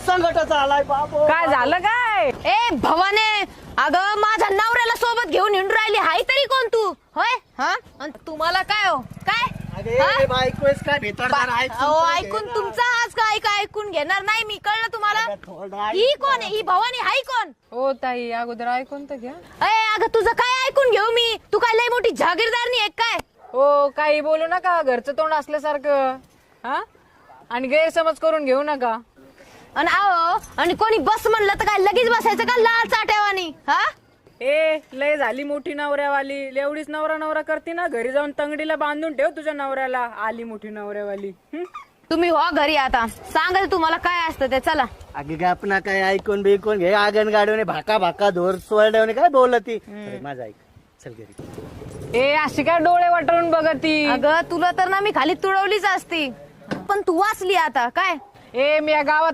संकटाचा आलाय बाबो. काय झालं काय? ए भवाने, अगं माझ्या नवऱ्याला सोबत घेऊन हिंडू राहिली हाय तरी कोण तू? होय हा? अन तुम्हाला काय हो काय अगे हा? बायकोस काय भेटणार आहे अहो, ऐकून तुमचा आज काय काय ऐकून घेणार नाही मी, कळलं तुम्हाला? थोडा ही कोण आहे? ही भवानी हाय कोण? हो ताई, अगोदर ऐकून तर घ्या. अगं तुझं काय ऐकून घेऊ मी? तू काय लय मोठी जागीरदारनी आहे काय? हो, काही बोलू नका, घरचं तोंड असल्यासारखं. हा, आणि गैरसमज करून घेऊ नका. आणि आहो, आणि कोणी बस म्हणलं तर काय लगेच बसायचं का लाल चाट्यावानी? हा ए, लय झाली मोठी नवऱ्यावाली. एवढीच नवरा नवरा करते ना, घरी जाऊन तंगडीला बांधून ठेव तुझ्या नवऱ्याला. आली मोठी नवऱ्यावाली. तुम्ही हो घरी आता, सांगाल तुम्हाला काय असतं ते. चला अगे आपण काय ऐकून बिकून घे. आगन गाडवणे भाका भाका धोर सोडवणे काय बोलती. माझं ऐक, चल घरी. ए, अशी काय डोळे वाटून बघती? अगं तुला तर ना मी खाली तुडवलीच असती, पण तू वाचली आता काय? ए, मी या गावात